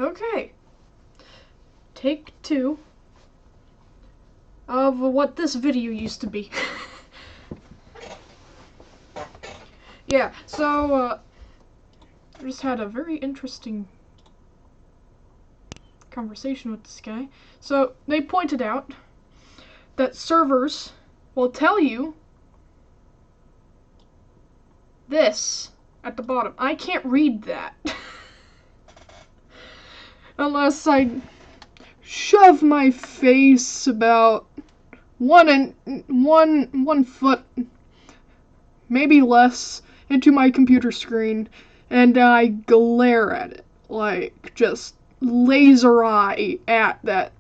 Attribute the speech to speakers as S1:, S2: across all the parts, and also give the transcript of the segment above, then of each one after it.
S1: Okay. Take 2 of what this video used to be. Yeah, so, I just had a very interesting conversation with this guy. So, they pointed out that servers will tell you this at the bottom. I can't read that. Unless I shove my face about one foot, maybe less, into my computer screen, and I glare at it, like, just laser eye at that,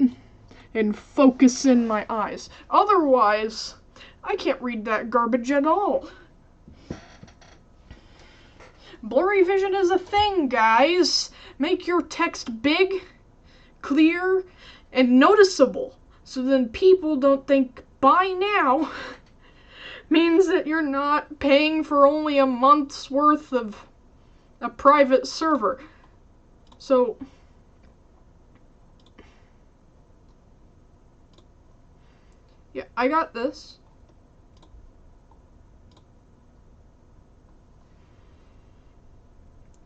S1: and focus in my eyes. Otherwise, I can't read that garbage at all. Blurry vision is a thing, guys. Make your text big, clear, and noticeable, so then people don't think buy now means that you're not paying for only a month's worth of a private server. So, yeah, I got this.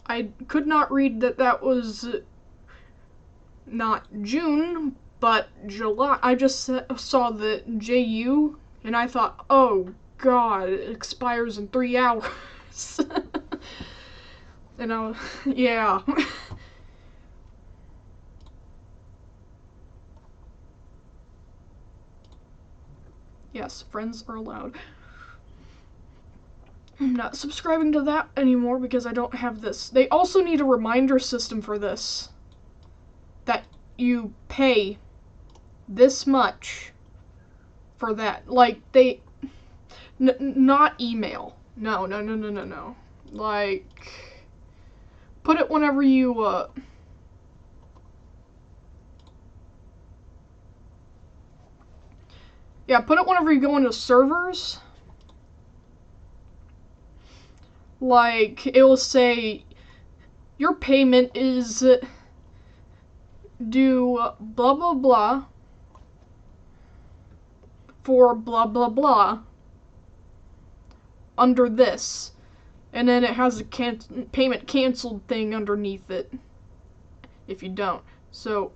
S1: I could not read that that was not June, but July. I just saw the JU, and I thought, oh god, it expires in 3 hours. And I was, yeah. Yes, friends are allowed. I'm not subscribing to that anymore because I don't have this. They also need a reminder system for this. That you pay this much for that. Like, they... not email. No. Like, put it whenever you, yeah, put it whenever you go into servers. Like, it will say, your payment is due blah blah blah for blah blah blah under this. And then it has a payment canceled thing underneath it if you don't. So,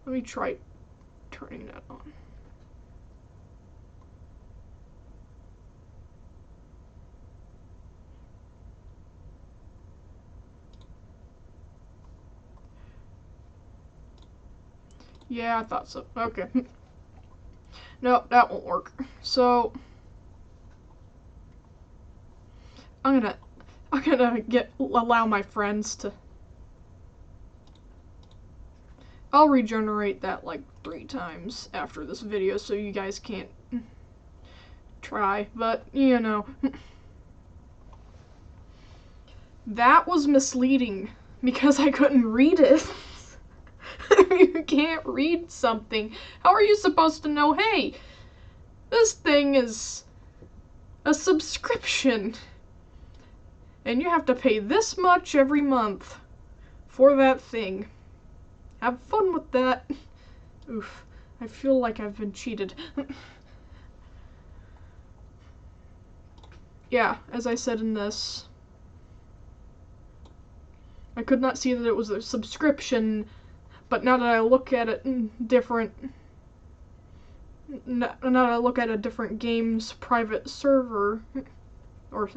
S1: let me try turning that on. Yeah, I thought so. Okay. No, that won't work. So I'm gonna allow my friends to. I'll regenerate that like 3 times after this video, so you guys can't try. But you know, that was misleading because I couldn't read it. You can't read something. How are you supposed to know, hey, this thing is a subscription and you have to pay this much every month for that thing? Have fun with that. Oof, I feel like I've been cheated. Yeah, as I said in this, I could not see that it was a subscription. But now that I look at it now that I look at a different game's private server, or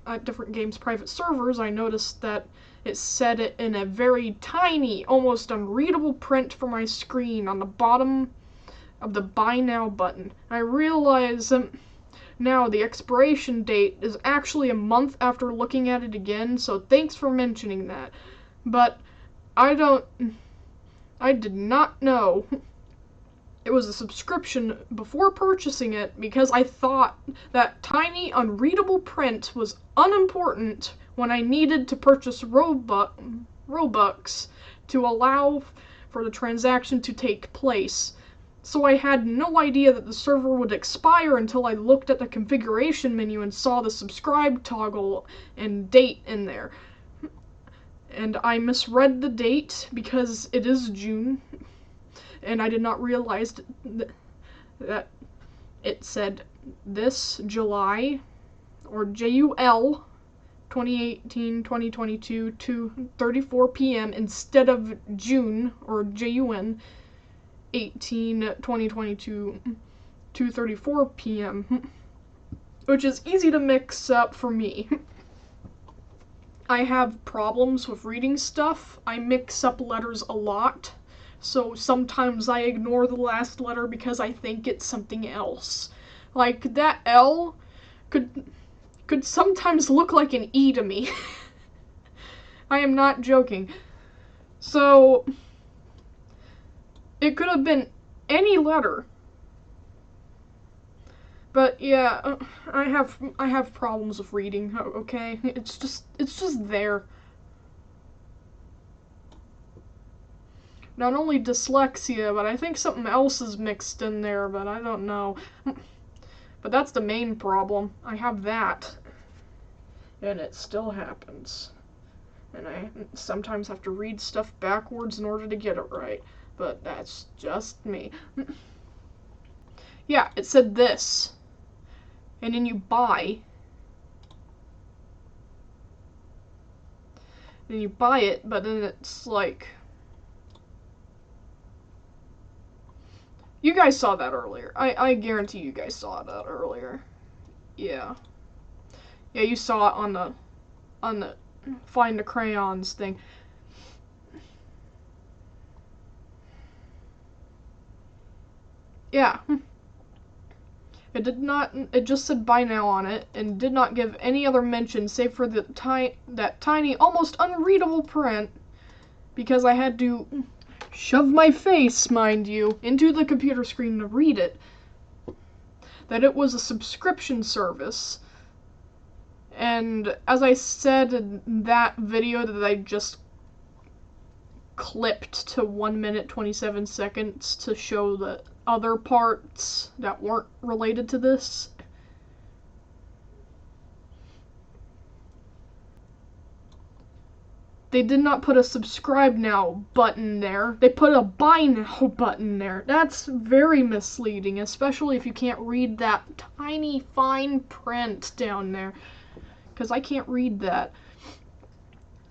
S1: at different games' private servers, I noticed that it said it in a very tiny, almost unreadable print for my screen on the bottom of the Buy Now button. I realize now the expiration date is actually a month after looking at it again, so thanks for mentioning that. But I did not know it was a subscription before purchasing it because I thought that tiny, unreadable print was unimportant when I needed to purchase Robux to allow for the transaction to take place. So I had no idea that the server would expire until I looked at the configuration menu and saw the subscribe toggle and date in there. And I misread the date because it is June, and I did not realize that it said this July, or JUL, 2018-2022 to 34 p.m. instead of June, or JUN, 18-2022 to 34 p.m., which is easy to mix up for me. I have problems with reading stuff. I mix up letters a lot, so sometimes I ignore the last letter because I think it's something else. Like, that L could sometimes look like an E to me. I am not joking. So, it could have been any letter. But yeah, I have problems with reading, okay? It's just there. Not only dyslexia, but I think something else is mixed in there, but I don't know. But that's the main problem. I have that. And it still happens. And I sometimes have to read stuff backwards in order to get it right. But that's just me. Yeah, it said this. And then you buy. And you buy it, but then it's like... You guys saw that earlier. I guarantee you guys saw that earlier. Yeah. Yeah, you saw it on the Find the Crayons thing. Yeah. It just said buy now on it, and did not give any other mention save for that tiny, almost unreadable print, because I had to shove my face, mind you, into the computer screen to read it, that it was a subscription service. And as I said in that video that I just clipped to 1 minute 27 seconds to show the other parts that weren't related to this, they did not put a subscribe now button there. They put a buy now button there. That's very misleading, especially if you can't read that tiny fine print down there, because I can't read that.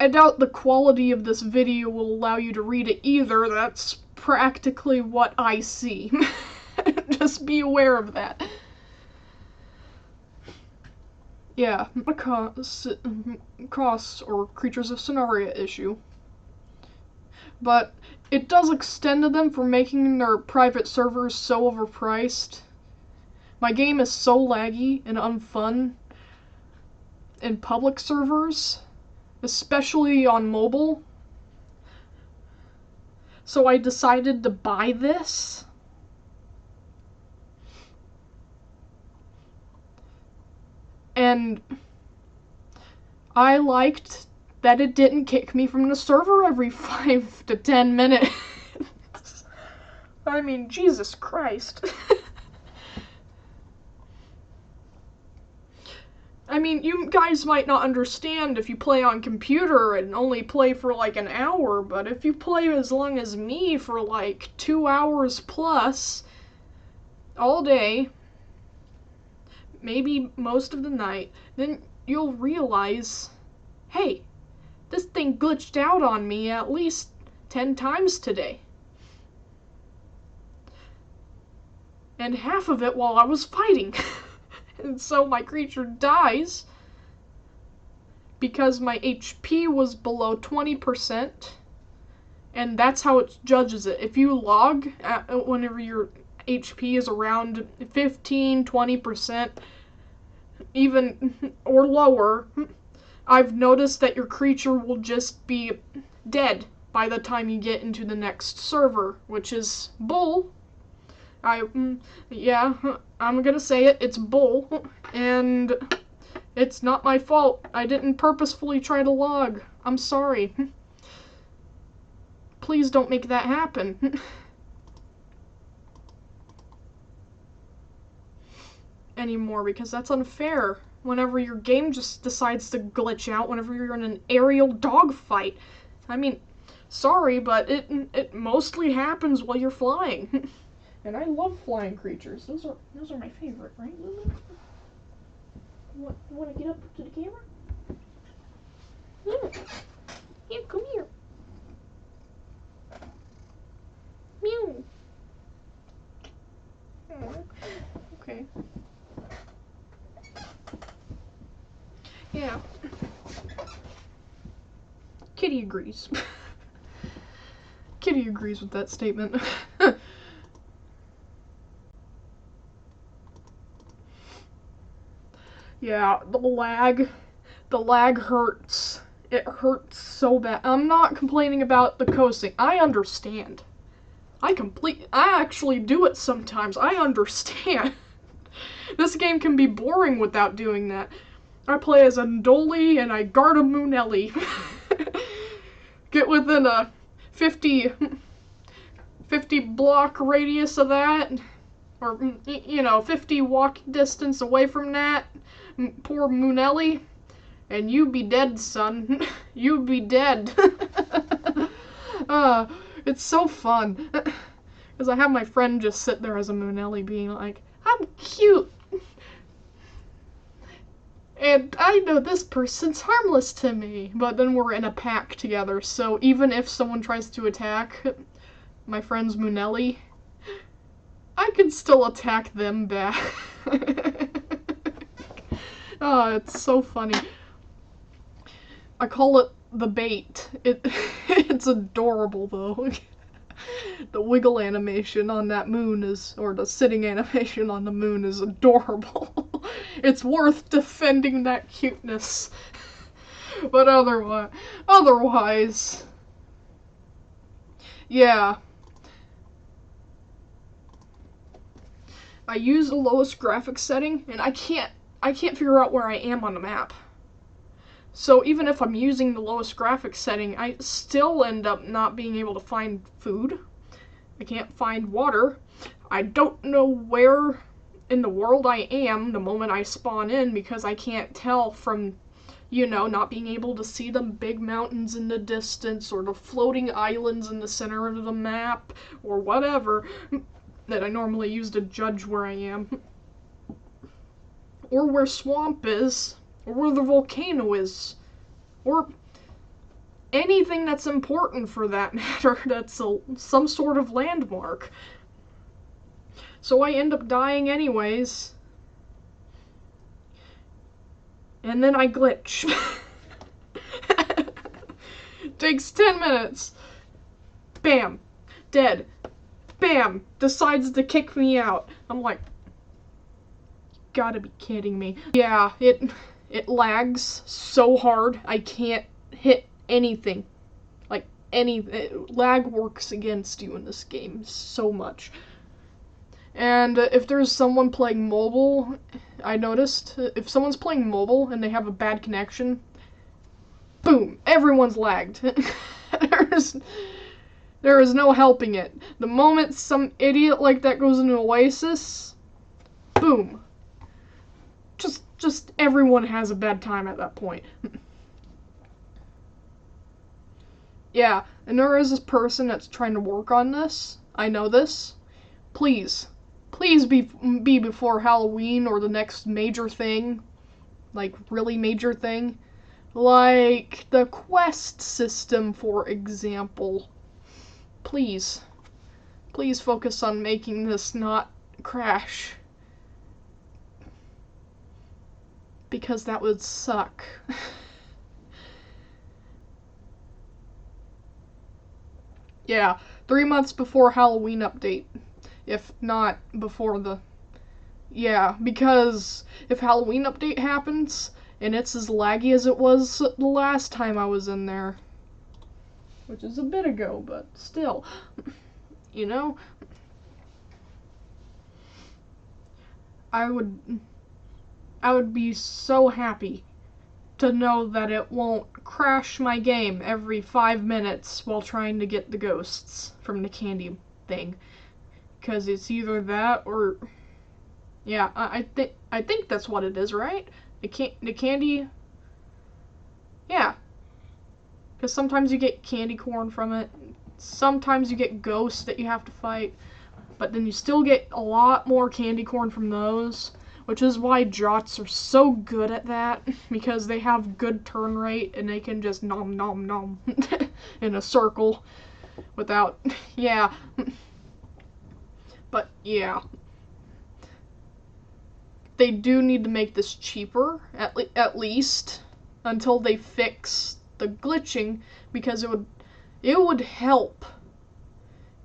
S1: I doubt the quality of this video will allow you to read it either. That's practically what I see. Just be aware of that. Yeah, a cost or Creatures of Sonaria issue. But it does extend to them for making their private servers so overpriced. My game is so laggy and unfun in public servers, especially on mobile. So I decided to buy this. And I liked that it didn't kick me from the server every 5 to 10 minutes. I mean, Jesus Christ. I mean, you guys might not understand if you play on computer and only play for like an hour, but if you play as long as me for like 2 hours plus, all day, maybe most of the night, then you'll realize, hey, this thing glitched out on me at least 10 times today. And half of it while I was fighting. And so my creature dies because my HP was below 20%, and that's how it judges it. If you log whenever your HP is around 15-20%, even or lower, I've noticed that your creature will just be dead by the time you get into the next server, which is bull. Yeah, I'm gonna say it, it's bull, and it's not my fault. I didn't purposefully try to log. I'm sorry. Please don't make that happen. anymore because that's unfair. Whenever your game just decides to glitch out whenever you're in an aerial dogfight. I mean, sorry, but it mostly happens while you're flying. And I love flying creatures. Those are my favorite, right, Lulu? You want to get up to the camera? Yeah. Yeah, come here. Meow. Oh, okay. Yeah. Kitty agrees. Kitty agrees with that statement. Yeah, the lag hurts. It hurts so bad. I'm not complaining about the coasting. I understand. I actually do it sometimes. I understand. This game can be boring without doing that. I play as a Ndoli and I guard a Moonelli. Get within a 50 block radius of that, or 50 walk distance away from that poor Moonelli, and you be dead, son. You be dead. It's so fun. Because I have my friend just sit there as a Moonelli being like, I'm cute. And I know this person's harmless to me. But then we're in a pack together, so even if someone tries to attack my friend's Moonelli, I can still attack them back. Oh, it's so funny. I call it the bait. It's adorable though. The wiggle animation on that moon or the sitting animation on the moon is adorable. It's worth defending that cuteness. But otherwise, yeah. I use the lowest graphics setting, and I can't figure out where I am on the map. So even if I'm using the lowest graphics setting, I still end up not being able to find food. I can't find water. I don't know where in the world I am the moment I spawn in because I can't tell from, not being able to see the big mountains in the distance or the floating islands in the center of the map or whatever that I normally use to judge where I am. Or where swamp is, or where the volcano is, or anything that's important for that matter that's some sort of landmark. So I end up dying anyways. And then I glitch. Takes 10 minutes. Bam. Dead. Bam. Decides to kick me out. I'm like, gotta be kidding me. Yeah, it lags so hard I can't hit anything. Like lag works against you in this game so much. And if there's someone playing mobile, I noticed if someone's playing mobile and they have a bad connection, boom, everyone's lagged. There is no helping it. The moment some idiot like that goes into Oasis, boom. Just everyone has a bad time at that point. Yeah, and there is this person that's trying to work on this. I know this. Please be before Halloween or the next major thing. Like, really major thing. Like the quest system, for example. Please focus on making this not crash. Because that would suck. Yeah, 3 months before Halloween update. If not before the... Yeah, because if Halloween update happens, and it's as laggy as it was the last time I was in there, which is a bit ago, but still, I would be so happy to know that it won't crash my game every 5 minutes while trying to get the ghosts from the candy thing. Because it's either that or Yeah, I think that's what it is, right? The candy. Yeah, because sometimes you get candy corn from it. Sometimes you get ghosts that you have to fight, but then you still get a lot more candy corn from those, which is why Jots are so good at that, because they have good turn rate and they can just nom nom nom in a circle without, yeah. But yeah, they do need to make this cheaper, at least, until they fix the glitching, because it would help.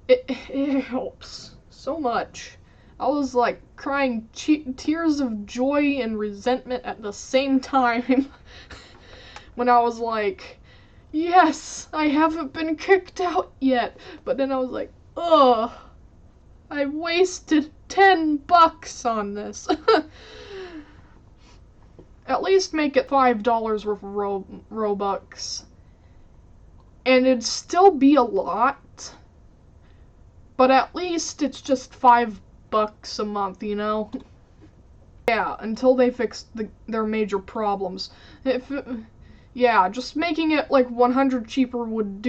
S1: It helps so much. I was like crying tears of joy and resentment at the same time when I was like, yes, I haven't been kicked out yet. But then I was like, ugh, I wasted $10 on this. At least make it $5 worth of Robux. And it'd still be a lot, but at least it's just $5 a month, you know? Yeah, until they fix their major problems. Yeah, just making it like 100 cheaper would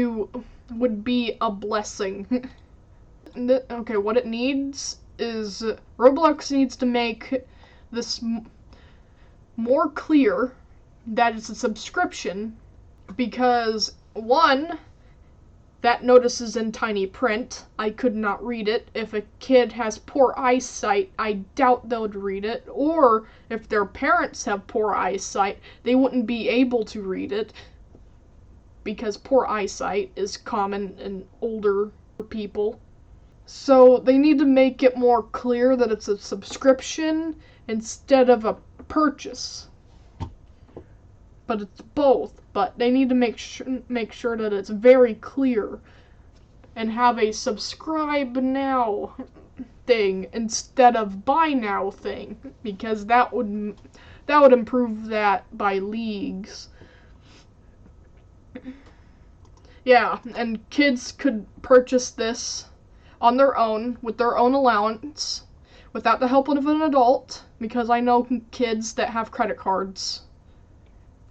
S1: be a blessing. Okay, what it needs is Roblox needs to make this more clear that it's a subscription, because one, that notice is in tiny print. I could not read it. If a kid has poor eyesight, I doubt they would read it. Or if their parents have poor eyesight, they wouldn't be able to read it, because poor eyesight is common in older people. So they need to make it more clear that it's a subscription instead of a purchase. But it's both. But they need to make sure that it's very clear and have a subscribe now thing instead of buy now thing, because that would improve that by leagues. Yeah, and kids could purchase this on their own with their own allowance without the help of an adult, because I know kids that have credit cards.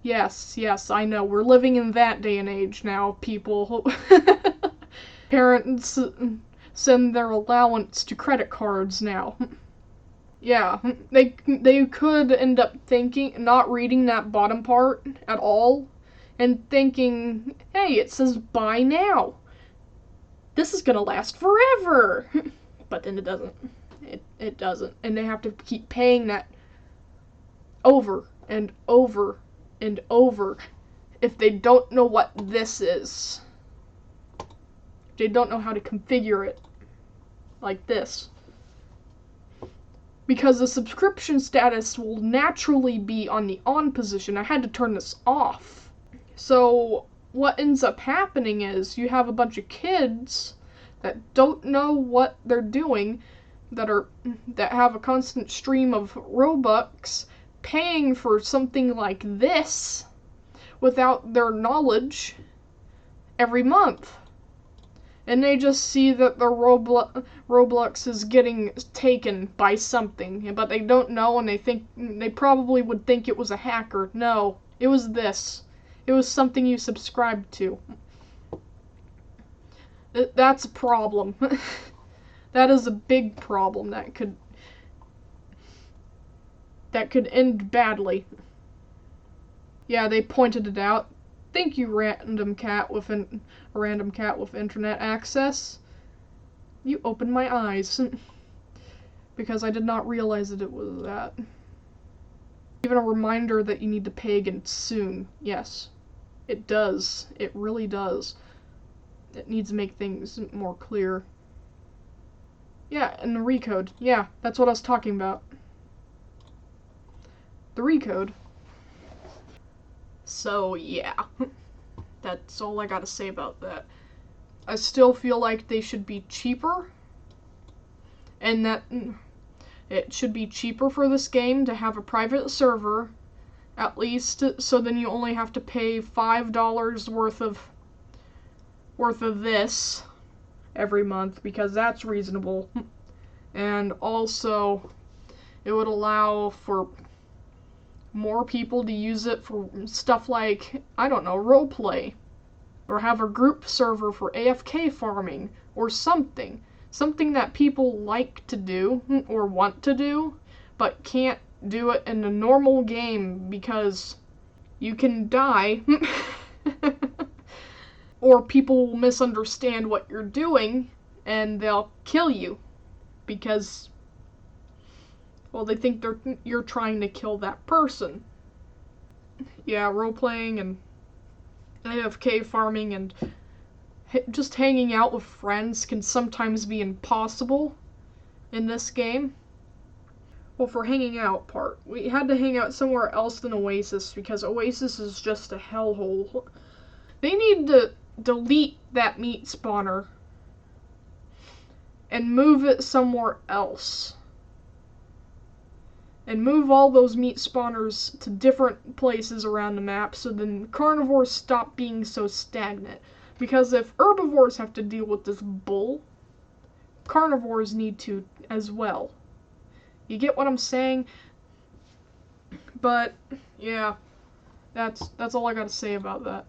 S1: Yes, I know. We're living in that day and age now, people. Parents send their allowance to credit cards now. Yeah, they could end up not reading that bottom part at all, and thinking, hey, it says buy now. This is gonna last forever. But then it doesn't. It doesn't. And they have to keep paying that over and over and over if they don't know what this is. They don't know how to configure it like this. Because the subscription status will naturally be on the on position. I had to turn this off. So what ends up happening is you have a bunch of kids that don't know what they're doing, that have a constant stream of Robux, paying for something like this without their knowledge every month. And they just see that their Roblox is getting taken by something, but they don't know, and they probably would think it was a hacker. No, it was this. It was something you subscribed to. That's a problem. That is a big problem that could end badly. Yeah, they pointed it out. Thank you, random cat with internet access. You opened my eyes. Because I did not realize that it was that. Even a reminder that you need to pay again soon. Yes. It does. It really does. It needs to make things more clear. Yeah, and the recode. Yeah, that's what I was talking about. The recode. So, yeah. That's all I gotta say about that. I still feel like they should be cheaper, and that it should be cheaper for this game to have a private server, at least, so then you only have to pay $5 worth of this every month, because that's reasonable. And also, It would allow for more people to use it for stuff like, I don't know, roleplay. Or have a group server for AFK farming, or something. Something that people like to do, or want to do, but can't do it in a normal game because you can die. Or people will misunderstand what you're doing and they'll kill you because, well, they think you're trying to kill that person. Yeah, role-playing and AFK farming and just hanging out with friends can sometimes be impossible in this game. Well, for hanging out part, we had to hang out somewhere else than Oasis because Oasis is just a hellhole. They need to delete that meat spawner and move it somewhere else. And move all those meat spawners to different places around the map so then carnivores stop being so stagnant. Because if herbivores have to deal with this bull, carnivores need to as well. You get what I'm saying? But yeah, that's all I gotta say about that.